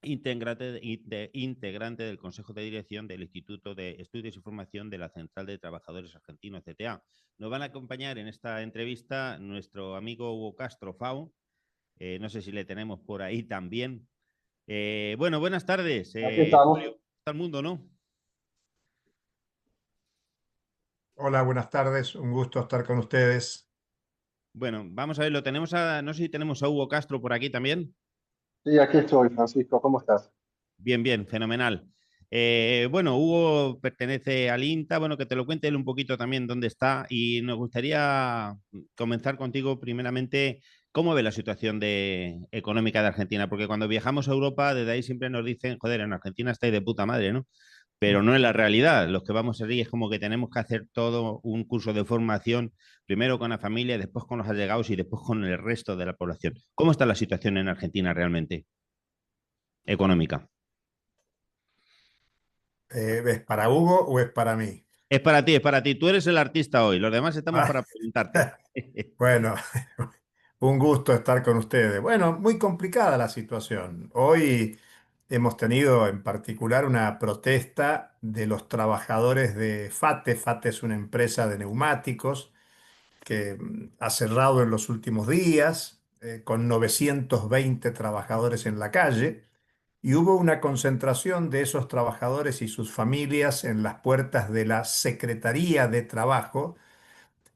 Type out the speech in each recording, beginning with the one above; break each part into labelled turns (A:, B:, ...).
A: integrante del Consejo de Dirección del Instituto de Estudios y Formación de la Central de Trabajadores Argentinos, CTA. Nos van a acompañar en esta entrevista nuestro amigo Hugo Castro Fau. No sé si le tenemos por ahí también. Bueno, buenas tardes,
B: Aquí estamos.
A: Julio. Está el mundo, ¿no?
B: Hola, buenas tardes. Un gusto estar con ustedes.
A: Bueno, vamos a ver, lo tenemos no sé si tenemos a Hugo Castro por aquí también.
C: Sí, aquí estoy, Francisco, ¿cómo estás?
A: Bien, bien, fenomenal. Bueno, Hugo pertenece al INTA, bueno, que te lo cuente él un poquito también dónde está y nos gustaría comenzar contigo primeramente cómo ve la situación económica de Argentina, porque cuando viajamos a Europa, desde ahí siempre nos dicen, joder, en Argentina estáis de puta madre, ¿no? Pero no es la realidad. Los que vamos allí es como que tenemos que hacer todo un curso de formación, primero con la familia, después con los allegados y después con el resto de la población. ¿Cómo está la situación en Argentina realmente económica?
B: ¿Es para Hugo o es para mí?
A: Es para ti, es para ti. Tú eres el artista hoy. Los demás estamos
B: Ah,
A: para preguntarte.
B: bueno, un gusto estar con ustedes. Bueno, muy complicada la situación. Hoy hemos tenido en particular una protesta de los trabajadores de FATE. FATE es una empresa de neumáticos que ha cerrado en los últimos días, con 920 trabajadores en la calle. Y hubo una concentración de esos trabajadores y sus familias en las puertas de la Secretaría de Trabajo,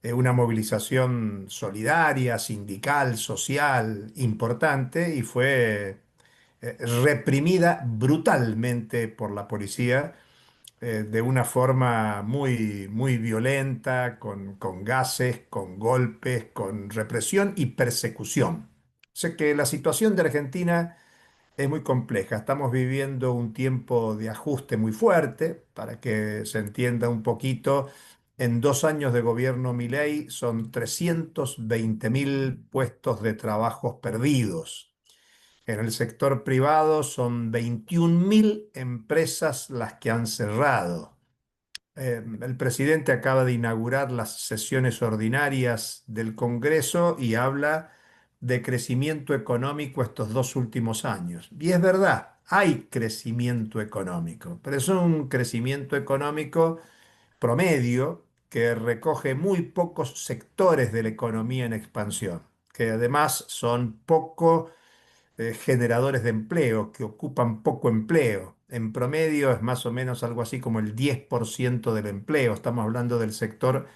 B: una movilización solidaria, sindical, social, importante, y fue reprimida brutalmente por la policía, de una forma muy, muy violenta, con gases, con golpes, con represión y persecución. Sé que la situación de Argentina es muy compleja. Estamos viviendo un tiempo de ajuste muy fuerte. Para que se entienda un poquito, en 2 años de gobierno Milei son 320.000 puestos de trabajo perdidos. En el sector privado son 21.000 empresas las que han cerrado. El presidente acaba de inaugurar las sesiones ordinarias del Congreso y habla de crecimiento económico estos 2 últimos años. Y es verdad, hay crecimiento económico, pero es un crecimiento económico promedio que recoge muy pocos sectores de la economía en expansión, que además son poco generadores de empleo, que ocupan poco empleo. En promedio es más o menos algo así como el 10% del empleo. Estamos hablando del sector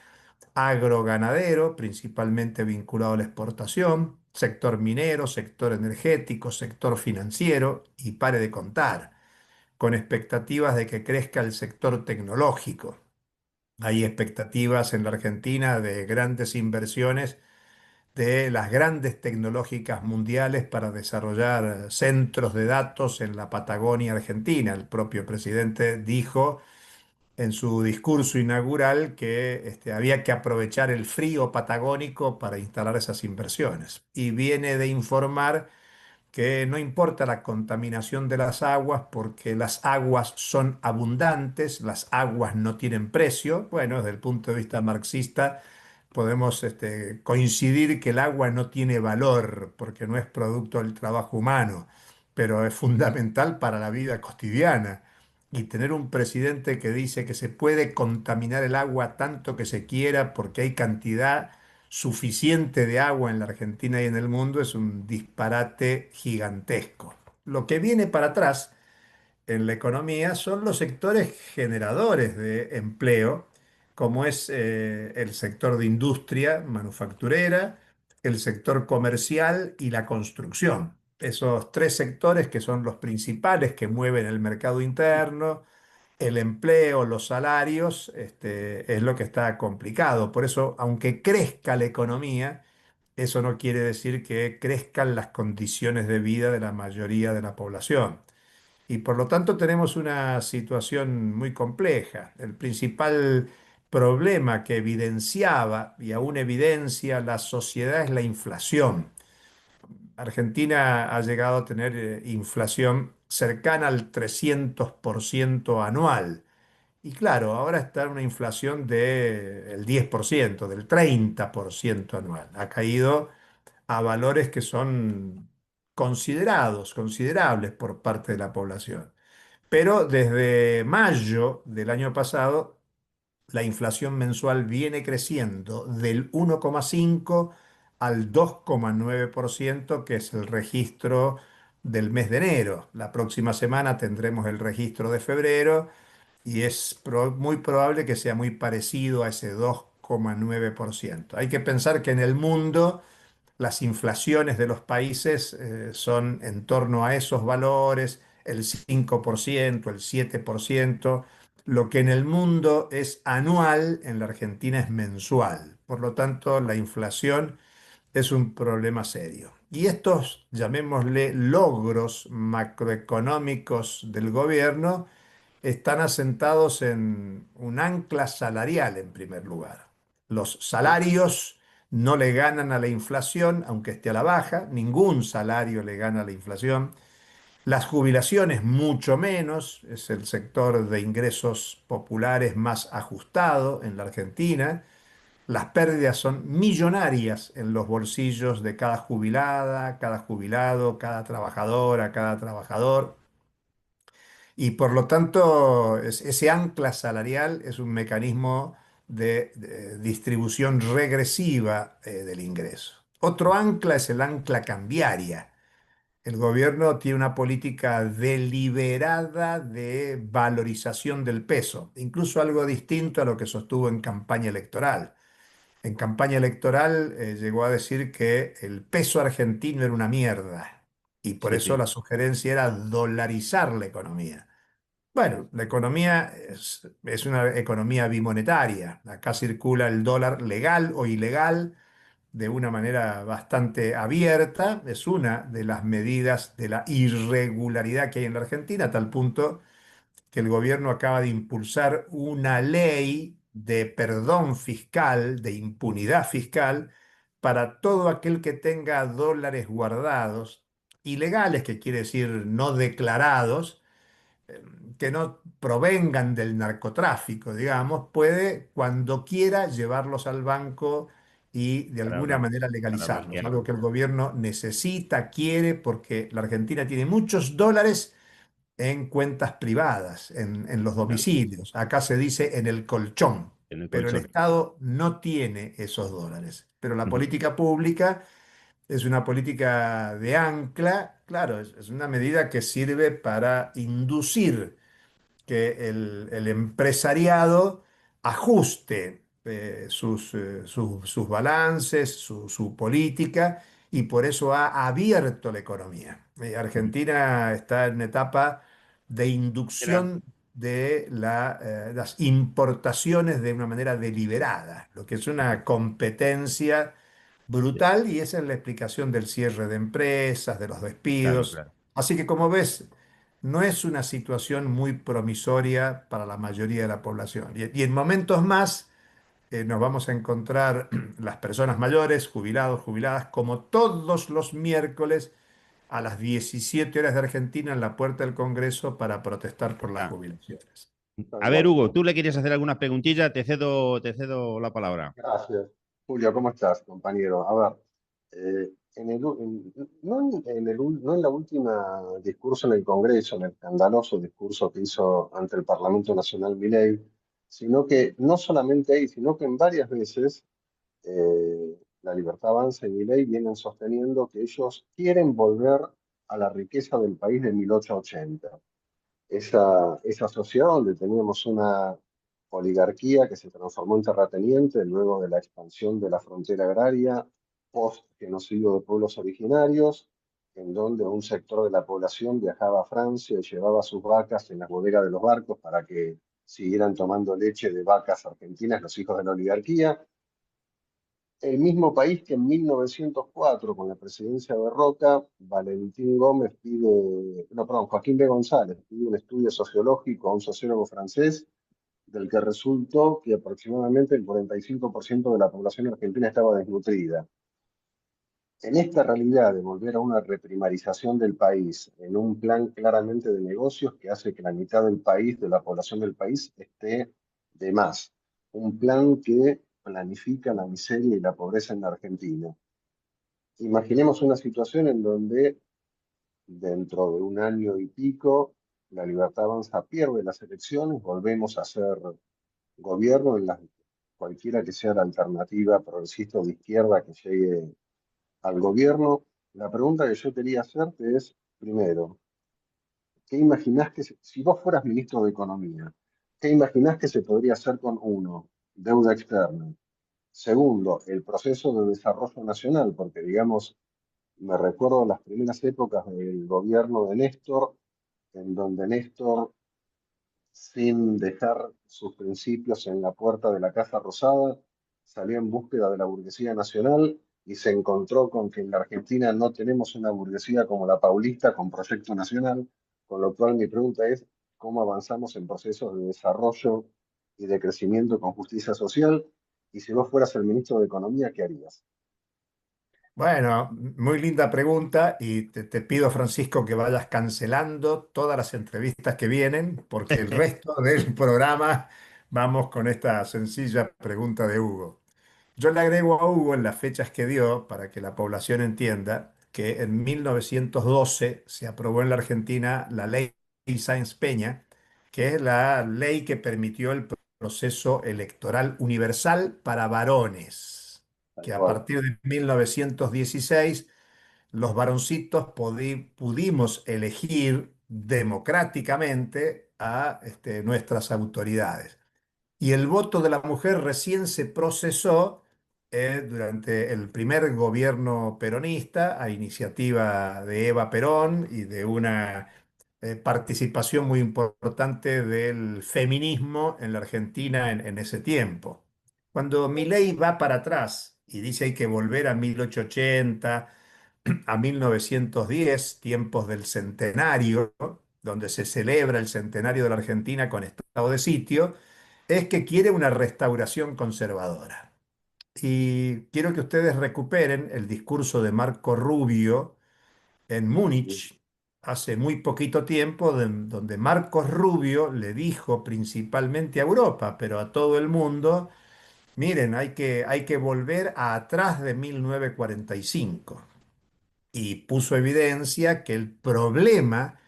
B: agroganadero, principalmente vinculado a la exportación, sector minero, sector energético, sector financiero, y pare de contar, con expectativas de que crezca el sector tecnológico. Hay expectativas en la Argentina de grandes inversiones de las grandes tecnológicas mundiales para desarrollar centros de datos en la Patagonia Argentina. El propio presidente dijo en su discurso inaugural que había que aprovechar el frío patagónico para instalar esas inversiones. Y viene de informar que no importa la contaminación de las aguas porque las aguas son abundantes, las aguas no tienen precio. Bueno, desde el punto de vista marxista podemos coincidir que el agua no tiene valor porque no es producto del trabajo humano, pero es fundamental para la vida cotidiana. Y tener un presidente que dice que se puede contaminar el agua tanto que se quiera porque hay cantidad suficiente de agua en la Argentina y en el mundo es un disparate gigantesco. Lo que viene para atrás en la economía son los sectores generadores de empleo, como es el sector de industria manufacturera, el sector comercial y la construcción. Esos tres sectores que son los principales que mueven el mercado interno, el empleo, los salarios, es lo que está complicado. Por eso, aunque crezca la economía, eso no quiere decir que crezcan las condiciones de vida de la mayoría de la población. Y por lo tanto tenemos una situación muy compleja. El principal problema que evidenciaba y aún evidencia la sociedad es la inflación. Argentina ha llegado a tener inflación cercana al 300% anual. Y claro, ahora está en una inflación del 10%, del 30% anual. Ha caído a valores que son considerables por parte de la población. Pero desde mayo del año pasado, la inflación mensual viene creciendo del 1,5 al 2,9%, que es el registro del mes de enero. La próxima semana tendremos el registro de febrero y es muy probable que sea muy parecido a ese 2,9%. Hay que pensar que en el mundo las inflaciones de los países son en torno a esos valores, el 5%, el 7%. Lo que en el mundo es anual, en la Argentina es mensual. Por lo tanto, la inflación es un problema serio. Y estos, llamémosle, logros macroeconómicos del gobierno, están asentados en un ancla salarial en primer lugar. Los salarios no le ganan a la inflación, aunque esté a la baja, ningún salario le gana a la inflación. Las jubilaciones mucho menos, es el sector de ingresos populares más ajustado en la Argentina. Las pérdidas son millonarias en los bolsillos de cada jubilada, cada jubilado, cada trabajadora, cada trabajador. Y por lo tanto, ese ancla salarial es un mecanismo de distribución regresiva del ingreso. Otro ancla es el ancla cambiaria. El gobierno tiene una política deliberada de valorización del peso, incluso algo distinto a lo que sostuvo en campaña electoral. En campaña electoral llegó a decir que el peso argentino era una mierda y por
A: Sí,
B: eso
A: sí,
B: la sugerencia era dolarizar la economía. Bueno, la economía es una economía bimonetaria. Acá circula el dólar legal o ilegal de una manera bastante abierta. Es una de las medidas de la irregularidad que hay en la Argentina, a tal punto que el gobierno acaba de impulsar una ley de perdón fiscal, de impunidad fiscal, para todo aquel que tenga dólares guardados, ilegales, que quiere decir no declarados, que no provengan del narcotráfico, digamos, puede cuando quiera llevarlos al banco y de
A: para,
B: alguna manera
A: para
B: legalizarlos, algo
A: blanquearlo.
B: que el gobierno necesita, quiere, porque la Argentina tiene muchos dólares en cuentas privadas, en los
A: Claro,
B: domicilios. Acá se dice en el colchón,
A: en el
B: pero el
A: colchón.
B: Estado no tiene esos dólares. Pero la
A: Ujú.
B: política pública es una política de ancla, claro, es una medida que sirve para inducir que el empresariado ajuste sus balances, su política, y por eso ha abierto la economía.
A: Ujú.
B: Argentina está en etapa de
A: Mira,
B: inducción de las importaciones de una manera deliberada, lo que es
A: ujú.
B: una competencia brutal, y esa es la explicación del cierre de empresas, de los
A: Claro,
B: despidos.
A: claro.
B: Así que como ves, no es una situación muy promisoria para la mayoría de la población. Y en momentos más nos vamos a encontrar las personas mayores, jubilados, jubiladas, como todos los miércoles a las 17 horas de Argentina en la puerta del Congreso para protestar por las
A: Ah,
B: jubilaciones.
C: Tal
A: a ver,
C: cual.
A: Hugo, tú le querías hacer algunas preguntillas, te cedo la palabra.
C: Gracias. Julio, ¿cómo estás, compañero? A ver, no en la última discurso en el Congreso, en el escandaloso discurso que hizo ante el Parlamento Nacional Milei, sino que no solamente ahí, sino que en varias veces La Libertad Avanza y Milei vienen sosteniendo que ellos quieren volver a la riqueza del país de 1880. Esa sociedad donde teníamos una oligarquía que se transformó en terrateniente luego de la expansión de la frontera agraria, post genocidio de pueblos originarios, en donde un sector de la población viajaba a Francia y llevaba sus vacas en las bodegas de los barcos para que siguieran tomando leche de vacas argentinas los hijos de la oligarquía. El mismo país que en 1904, con la presidencia de Roca, Valentín Gómez pide, no, perdón, Joaquín B. González pide un estudio sociológico a un sociólogo francés, del que resultó que aproximadamente el 45% de la población argentina estaba desnutrida. En esta realidad de volver a una reprimarización del país, en un plan claramente de negocios que hace que la mitad del país, de la población del país, esté de más. Un plan que planifica la miseria y la pobreza en la Argentina. Imaginemos una situación en donde dentro de un año y pico, la Libertad Avanza pierde las elecciones, volvemos a ser gobierno en cualquiera que sea la alternativa progresista o de izquierda que llegue al gobierno. La pregunta que yo quería hacerte es, primero, ¿qué imaginás si vos fueras ministro de Economía, qué imaginás que se podría hacer con uno, deuda externa? Segundo, el proceso de desarrollo nacional, porque digamos, me recuerdo las primeras épocas del gobierno de Néstor, en donde Néstor, sin dejar sus principios en la puerta de la Casa Rosada, salió en búsqueda de la burguesía nacional y se encontró con que en la Argentina no tenemos una burguesía como la paulista con proyecto nacional, con lo cual mi pregunta es, ¿cómo avanzamos en procesos de desarrollo y de crecimiento con justicia social? Y si vos fueras el ministro de Economía, ¿qué harías?
B: Bueno, muy linda pregunta y te pido, Francisco, que vayas cancelando todas las entrevistas que vienen, porque el resto del programa vamos con esta sencilla pregunta de Hugo. Yo le agrego a Hugo en las fechas que dio para que la población entienda que en 1912 se aprobó en la Argentina la ley Sáenz Peña, que es la ley que permitió el proceso electoral universal para varones,
C: Tal
B: que a
C: cual.
B: partir de 1916 los varoncitos pudimos elegir democráticamente a nuestras autoridades. Y el voto de la mujer recién se procesó durante el primer gobierno peronista, a iniciativa de Eva Perón y de una participación muy importante del feminismo en la Argentina en ese tiempo. Cuando Milei va para atrás y dice hay que volver a 1880, a 1910, tiempos del centenario, donde se celebra el centenario de la Argentina con estado de sitio, es que quiere una restauración conservadora. Y quiero que ustedes recuperen el discurso de Marco Rubio en Múnich hace muy poquito tiempo, donde Marcos Rubio le dijo principalmente a Europa, pero a todo el mundo, miren, hay que volver a atrás de 1945 y puso evidencia que el problema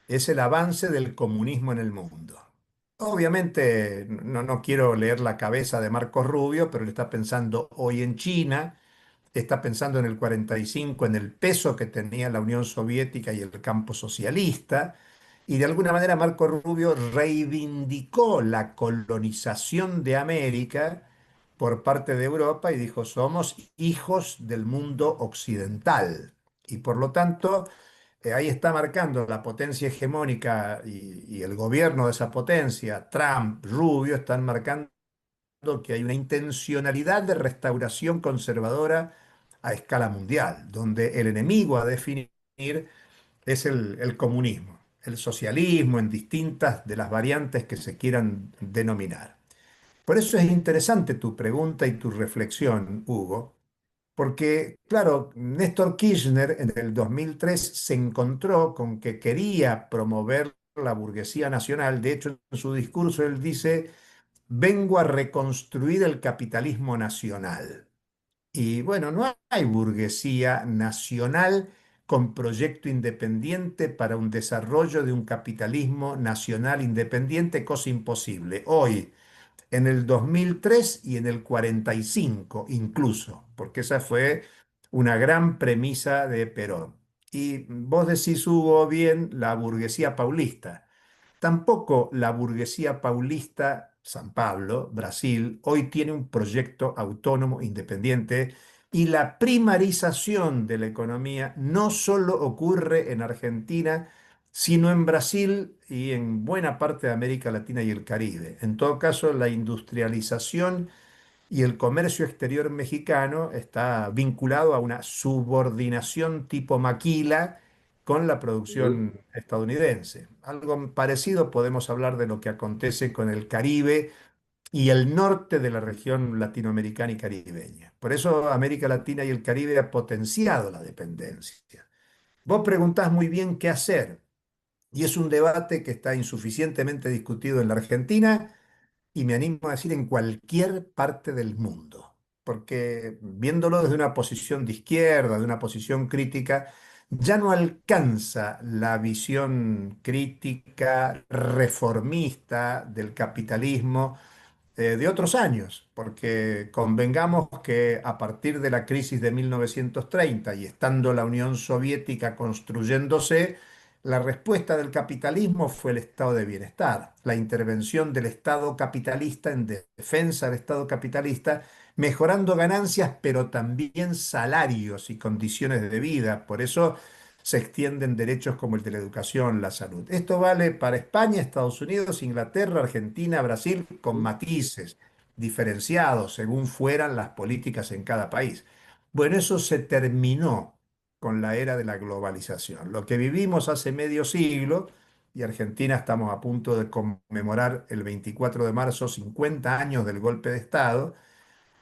B: es el avance del comunismo en el mundo. Obviamente no quiero leer la cabeza de Marcos Rubio, pero él está pensando hoy en China, está pensando en el 45, en el peso que tenía la Unión Soviética y el campo socialista, y de alguna manera Marco Rubio reivindicó la colonización de América por parte de Europa y dijo, somos hijos del mundo occidental. Y por lo tanto, ahí está marcando la potencia hegemónica y el gobierno de esa potencia, Trump, Rubio, están marcando que hay una intencionalidad de restauración conservadora a escala mundial, donde el enemigo a definir es el comunismo, el socialismo en distintas de las variantes que se quieran denominar. Por eso es interesante tu pregunta y tu reflexión, Hugo, porque, claro, Néstor Kirchner en el 2003 se encontró con que quería promover la burguesía nacional. De hecho, en su discurso él dice, vengo a reconstruir el capitalismo nacional. Y bueno, no hay burguesía nacional con proyecto independiente para un desarrollo de un capitalismo nacional independiente, cosa imposible. Hoy, en el 2003 y en el 45 incluso, porque esa fue una gran premisa de Perón. Y vos decís, Hugo, bien, la burguesía paulista. Tampoco la burguesía paulista, San Pablo, Brasil, hoy tiene un proyecto autónomo, independiente, y la primarización de la economía no solo ocurre en Argentina, sino en Brasil y en buena parte de América Latina y el Caribe. En todo caso, la industrialización y el comercio exterior mexicano está vinculado a una subordinación tipo maquila con la
C: Ujú.
B: producción estadounidense. Algo parecido podemos hablar de lo que acontece con el Caribe y el norte de la región latinoamericana y caribeña. Por eso América Latina y el Caribe ha potenciado la dependencia. Vos preguntás muy bien qué hacer, y es un debate que está insuficientemente discutido en la Argentina y me animo a decir en cualquier parte del mundo, porque viéndolo desde una posición de izquierda, de una posición crítica, ya no alcanza la visión crítica, reformista del capitalismo de otros años, porque convengamos que a partir de la crisis de 1930 y estando la Unión Soviética construyéndose, la respuesta del capitalismo fue el estado de bienestar, la intervención del Estado capitalista en defensa del Estado capitalista, mejorando ganancias, pero también salarios y condiciones de vida. Por eso se extienden derechos como el de la educación, la salud. Esto vale para España, Estados Unidos, Inglaterra, Argentina, Brasil, con matices diferenciados según fueran las políticas en cada país. Bueno, eso se terminó con la era de la globalización. Lo que vivimos hace medio siglo, y Argentina estamos a punto de conmemorar el 24 de marzo 50 años del golpe de Estado,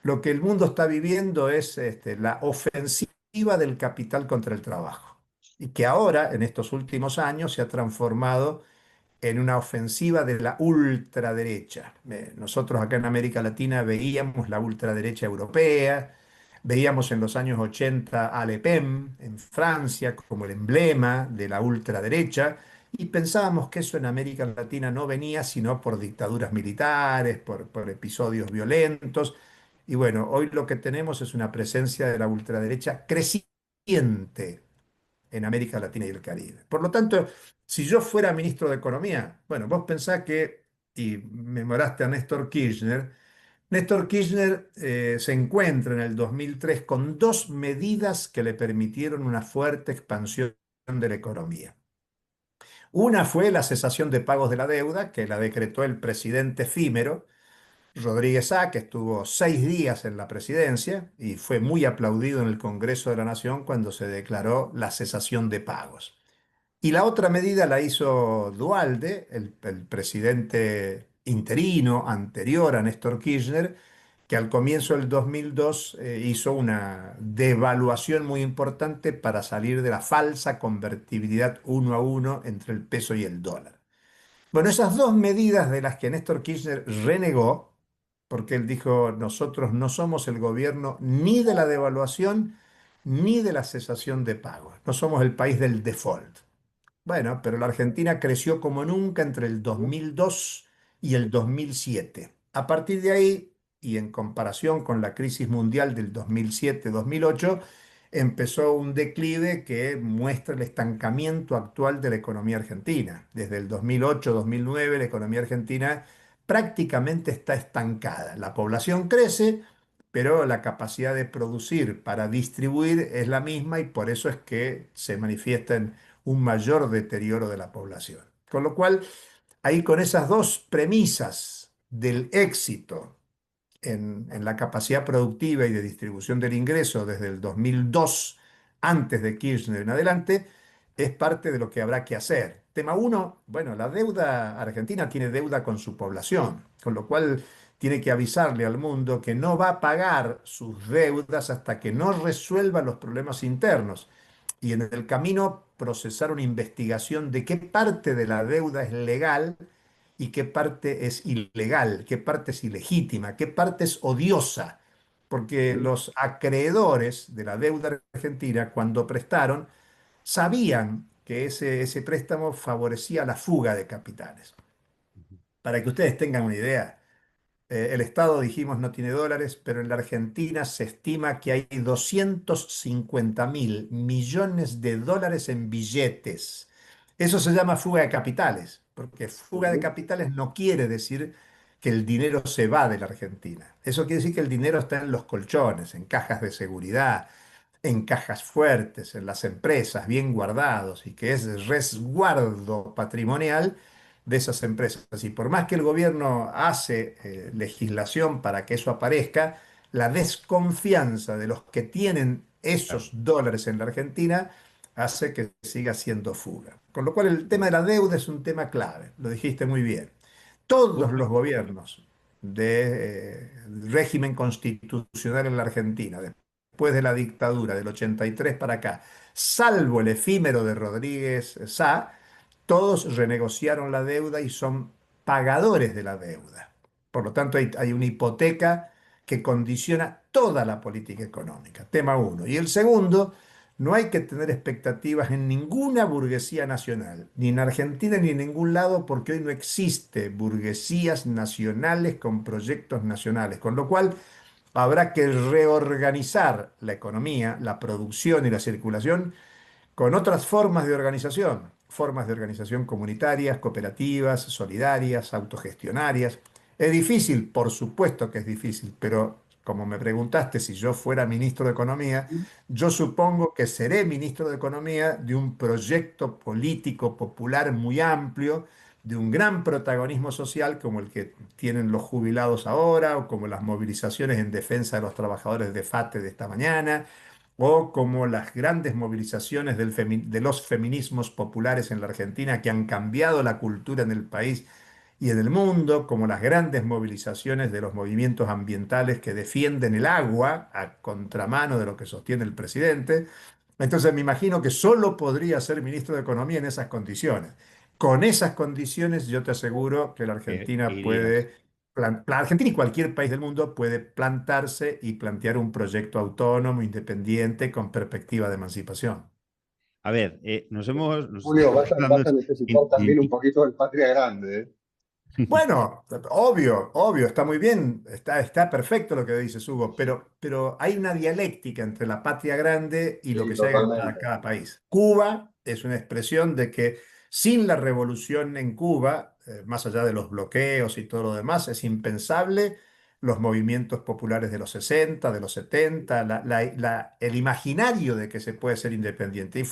B: lo que el mundo está viviendo es la ofensiva del capital contra el trabajo. Y que ahora, en estos últimos años, se ha transformado en una ofensiva de la ultraderecha. Nosotros acá en América Latina veíamos la ultraderecha europea, veíamos en los años 80 a Le Pen en Francia como el emblema de la ultraderecha, y pensábamos que eso en América Latina no venía sino por dictaduras militares, por episodios violentos. Y bueno, hoy lo que tenemos es una presencia de la ultraderecha creciente en América Latina y el Caribe. Por lo tanto, si yo fuera ministro de Economía, bueno, vos pensás que, y memoraste a Néstor Kirchner se encuentra en el 2003 con dos medidas que le permitieron una fuerte expansión de la economía. Una fue la cesación de pagos de la deuda, que la decretó el presidente efímero, Rodríguez A., que estuvo 6 días en la presidencia y fue muy aplaudido en el Congreso de la Nación cuando se declaró la cesación de pagos. Y la otra medida la hizo Dualde, el presidente interino anterior a Néstor Kirchner, que al comienzo del 2002 hizo una devaluación muy importante para salir de la falsa convertibilidad 1 a 1 entre el peso y el dólar. Bueno, esas dos medidas de las que Néstor Kirchner renegó, porque él dijo, nosotros no somos el gobierno ni de la devaluación ni de la cesación de pagos, no somos el país del default. Bueno, pero la Argentina creció como nunca entre el 2002 y el 2007. A partir de ahí, y en comparación con la crisis mundial del 2007-2008, empezó un declive que muestra el estancamiento actual de la economía argentina. Desde el 2008-2009, la economía argentina prácticamente está estancada. La población crece, pero la capacidad de producir para distribuir es la misma y por eso es que se manifiesta en un mayor deterioro de la población. Con lo cual, ahí con esas dos premisas del éxito en la capacidad productiva y de distribución del ingreso desde el 2002, antes de Kirchner en adelante, es parte de lo que habrá que hacer. Tema uno, bueno, la deuda, Argentina tiene deuda con su población, con lo cual tiene que avisarle al mundo que no va a pagar sus deudas hasta que no resuelva los problemas internos y en el camino procesar una investigación de qué parte de la deuda es legal y qué parte es ilegal, qué parte es ilegítima, qué parte es odiosa. Porque los acreedores de la deuda argentina, cuando prestaron, sabían que ese préstamo favorecía la fuga de capitales. Para que ustedes tengan una idea, el Estado, dijimos, no tiene dólares, pero en la Argentina se estima que hay 250.000 millones de dólares en billetes. Eso se llama fuga de capitales, porque fuga de capitales no quiere decir que el dinero se va de la Argentina. Eso quiere decir que el dinero está en los colchones, en cajas de seguridad, en cajas fuertes, en las empresas, bien guardados, y que es resguardo patrimonial de esas empresas. Y por más que el gobierno hace legislación para que eso aparezca, la desconfianza de los que tienen
A: Claro.
B: esos dólares en la Argentina hace que siga siendo fuga. Con lo cual el tema de la deuda es un tema clave, lo dijiste muy bien. Todos los
A: Justo.
B: gobiernos de régimen constitucional en la Argentina, después de la dictadura del 83 para acá, salvo el efímero de Rodríguez Sá, todos renegociaron la deuda y son pagadores de la deuda. Por lo tanto, hay una hipoteca que condiciona toda la política económica. Tema uno. Y el segundo, no hay que tener expectativas en ninguna burguesía nacional, ni en Argentina ni en ningún lado, porque hoy no existe burguesías nacionales con proyectos nacionales, con lo cual habrá que reorganizar la economía, la producción y la circulación con otras formas de organización comunitarias, cooperativas, solidarias, autogestionarias. Es difícil, por supuesto que es difícil, pero como me preguntaste si yo fuera ministro de Economía, yo supongo que seré ministro de Economía de un proyecto político popular muy amplio, de un gran protagonismo social como el que tienen los jubilados ahora, o como las movilizaciones en defensa de los trabajadores de FATE de esta mañana, o como las grandes movilizaciones de los feminismos populares en la Argentina que han cambiado la cultura en el país y en el mundo, como las grandes movilizaciones de los movimientos ambientales que defienden el agua a contramano de lo que sostiene el presidente. Entonces me imagino que solo podría ser ministro de Economía en esas condiciones. Con esas condiciones yo te aseguro que la Argentina
A: Irías.
B: puede, la Argentina y cualquier país del mundo puede plantarse y plantear un proyecto autónomo, independiente, con perspectiva de emancipación.
A: A ver, nos
C: Julio,
A: estamos quedando
C: vas a necesitar
A: sin
C: también un
A: ti.
C: poquito del Patria Grande, ¿eh?
B: Bueno, obvio, obvio, está muy bien, está perfecto lo que dices, Hugo, pero hay una dialéctica entre la patria grande y lo
C: Sí,
B: que se haga en cada,
C: totalmente.
B: cada país. Cuba es una expresión de que sin la revolución en Cuba, más allá de los bloqueos y todo lo demás, es impensable los movimientos populares de los 60, de los 70, el imaginario de que se puede ser independiente. Y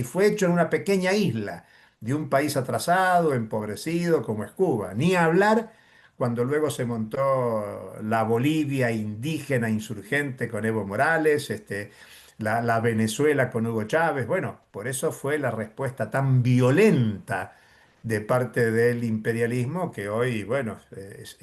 B: fue hecho en una pequeña isla de un país atrasado, empobrecido como es Cuba. Ni hablar cuando luego se montó la Bolivia indígena insurgente con Evo Morales, la Venezuela con Hugo Chávez. Bueno, por eso fue la respuesta tan violenta de parte del imperialismo que hoy, bueno,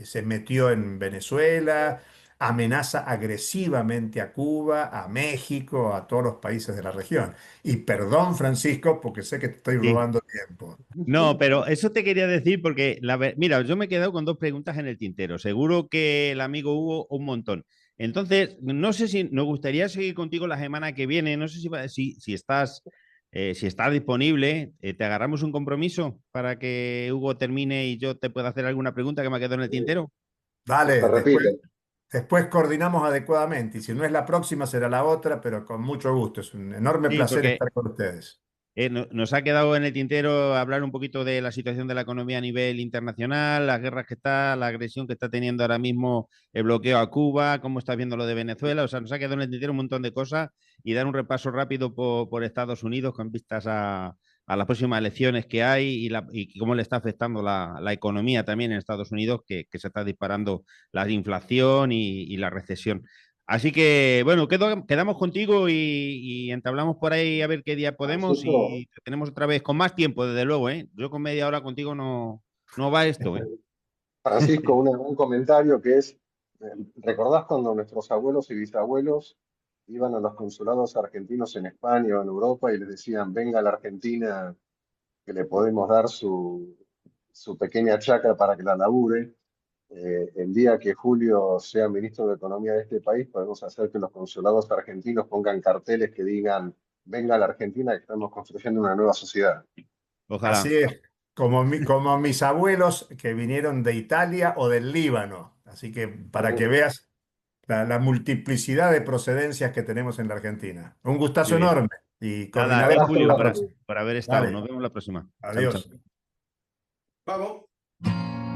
B: se metió en Venezuela, amenaza agresivamente a Cuba, a México, a todos los países de la región. Y perdón, Francisco, porque sé que te estoy
A: Sí.
B: robando tiempo.
A: No, pero eso te quería decir porque, mira, yo me he quedado con dos preguntas en el tintero. Seguro que el amigo Hugo un montón. Entonces, no sé si nos gustaría seguir contigo la semana que viene. No sé si estás disponible. Te agarramos un compromiso para que Hugo termine y yo te pueda hacer alguna pregunta que me ha quedado en el tintero.
C: Se
B: Dale, después,
C: repite.
B: después coordinamos adecuadamente. Y si no es la próxima, será la otra, pero con mucho gusto. Es un enorme
A: Sí,
B: placer
A: porque
B: estar con ustedes.
A: nos ha quedado en el tintero hablar un poquito de la situación de la economía a nivel internacional, las guerras que está, la agresión que está teniendo ahora mismo el bloqueo a Cuba, cómo está viendo lo de Venezuela. O sea, nos ha quedado en el tintero un montón de cosas y dar un repaso rápido por Estados Unidos con vistas a las próximas elecciones que hay y cómo le está afectando la economía también en Estados Unidos, que se está disparando la inflación y la recesión. Así que, bueno, quedamos contigo y entablamos por ahí a ver qué día podemos
C: Francisco,
A: y tenemos otra vez con más tiempo, desde luego, ¿eh? Yo con media hora contigo no va esto, ¿eh?
C: Francisco, un comentario que es, ¿recordás cuando nuestros abuelos y bisabuelos iban a los consulados argentinos en España o en Europa y les decían, venga a la Argentina que le podemos dar su pequeña chacra para que la labure? El día que Julio sea ministro de Economía de este país, podemos hacer que los consulados argentinos pongan carteles que digan, venga a la Argentina que estamos construyendo una nueva sociedad.
B: Así
A: Ojalá.
B: es, como mis abuelos que vinieron de Italia o del Líbano. Así que para que veas la multiplicidad de procedencias que tenemos en la Argentina. Un
A: Muy
B: gustazo
A: bien.
B: enorme y
A: Nada, a ti,
B: coordinaremos para
C: Abrazo
B: la
A: Julio,
C: grande.
B: próxima.
A: por haber estado.
B: Dale,
A: Nos vemos la próxima. Chao,
B: adiós.
A: chao.
D: Vamos.